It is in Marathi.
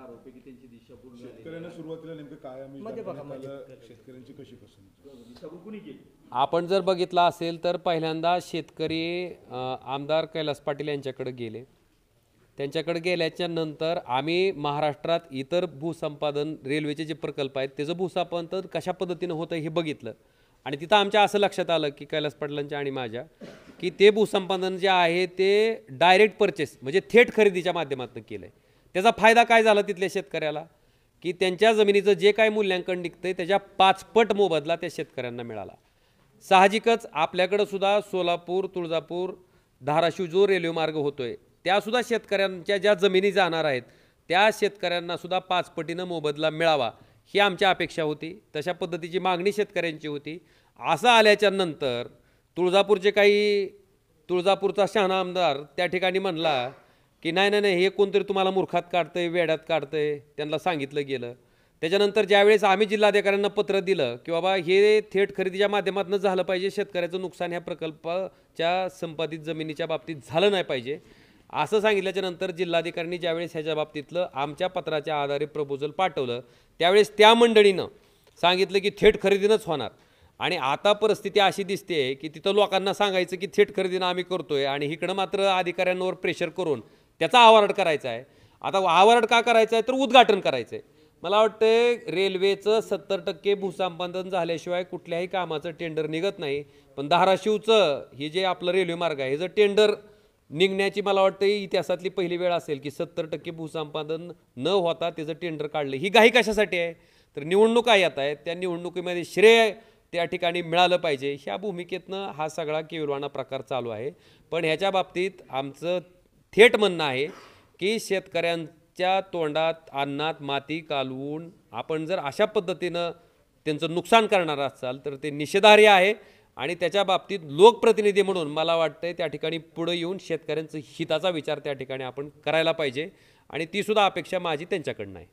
आरोप आहे की त्यांची दिशाभूल झाली. शेतकऱ्यांना सुरुवातीला नेमकं काय आम्ही शेतकऱ्यांची कशी फसवणूक दिशाभूल कुणी केली? आपण जर बघितलं असेल तर पहिल्यांदा शेतकरी आमदार कैलास पाटील यांच्याकडे गेले. त्यांच्याकडे गेल्याच्या नंतर आम्ही महाराष्ट्रात इतर भूसंपादन रेल्वेचे जे प्रकल्प आहेत त्याचं भूसंपादन कशा पद्धतीनं होतं हे बघितलं आणि तिथं आमच्या असं लक्षात आलं की कैलास पाटलांच्या आणि माझ्या की ते भूसंपादन जे आहे ते डायरेक्ट परचेस म्हणजे थेट खरेदीच्या माध्यमातून केलं आहे. त्याचा फायदा काय झाला तिथल्या शेतकऱ्याला की त्यांच्या जमिनीचं जे काय मूल्यांकन निघतंय त्याच्या 5 पट मोबदला त्या शेतकऱ्यांना मिळाला. साहजिकच आपल्याकडं सुद्धा सोलापूर, तुळजापूर, धाराशिव जो रेल्वे मार्ग होतोय त्यासुद्धा शेतकऱ्यांच्या ज्या जमिनी जाणार आहेत त्या शेतकऱ्यांना सुद्धा 5 पटीनं मोबदला मिळावा ही आमची अपेक्षा होती. तशा पद्धतीची मागणी शेतकऱ्यांची होती. असं आल्याच्या नंतर तुळजापूरचा शहाणा आमदार त्या ठिकाणी म्हणला की नाही हे कोणतरी तुम्हाला मूर्खात काढतंय, वेड्यात काढतंय. त्यांना सांगितलं गेलं. त्याच्यानंतर ज्यावेळेस आम्ही जिल्हाधिकाऱ्यांना पत्र दिलं की बाबा हे थेट खरेदीच्या माध्यमातून झालं पाहिजे, शेतकऱ्याचं नुकसान ह्या प्रकल्पाच्या संपादित जमिनीच्या बाबतीत झालं नाही पाहिजे असं सांगितल्याच्या नंतर जिल्हाधिकाऱ्यांनी ज्यावेळेस ह्याच्या बाबतीतलं आमच्या पत्राच्या आधारे प्रपोजल पाठवलं त्यावेळेस त्या मंडळीनं सांगितलं की थेट खरेदीनंच होणार. आणि आता परिस्थिती अशी दिसते की तिथं लोकांना सांगायचं की थेट खरेदीनं आम्ही करतोय आणि इकडं मात्र अधिकाऱ्यांवर प्रेशर करून त्याचा आवारड करायचा आहे. आता आवारड का करायचा आहे तर उद्घाटन करायचं आहे. मला वाटतं रेल्वेचं 70% भूसंपादन झाल्याशिवाय कुठल्याही कामाचं टेंडर निघत नाही. पण धाराशिवचं हे जे आपलं रेल्वे मार्ग आहे हे जर टेंडर निघण्याची मला वाटतं इतिहासातली पहिली वेळ असेल की 70% भूसंपादन न होता त्याचं टेंडर काढलं. ही घाई कशासाठी आहे तर निवडणुका येत आहेत, त्या निवडणुकीमध्ये श्रेय त्या ठिकाणी मिळालं पाहिजे ह्या भूमिकेतनं हा सगळा केविलवाणा प्रकार चालू आहे. पण ह्याच्या बाबतीत आमचं थेट म्हणणं आहे की शेतकऱ्यांच्या तोंडात अन्नात माती कालवून आपण जर अशा पद्धतीनं त्यांचं नुकसान करणार असाल तर ते निषेधार्ह आहे. आणि त्याच्या बाबतीत लोकप्रतिनिधी म्हणून मला वाटतंय त्या ठिकाणी पुढे येऊन शेतकऱ्यांचं हिताचा विचार त्या ठिकाणी आपण करायला पाहिजे आणि ती सुद्धा अपेक्षा माझी त्यांच्याकडनं आहे.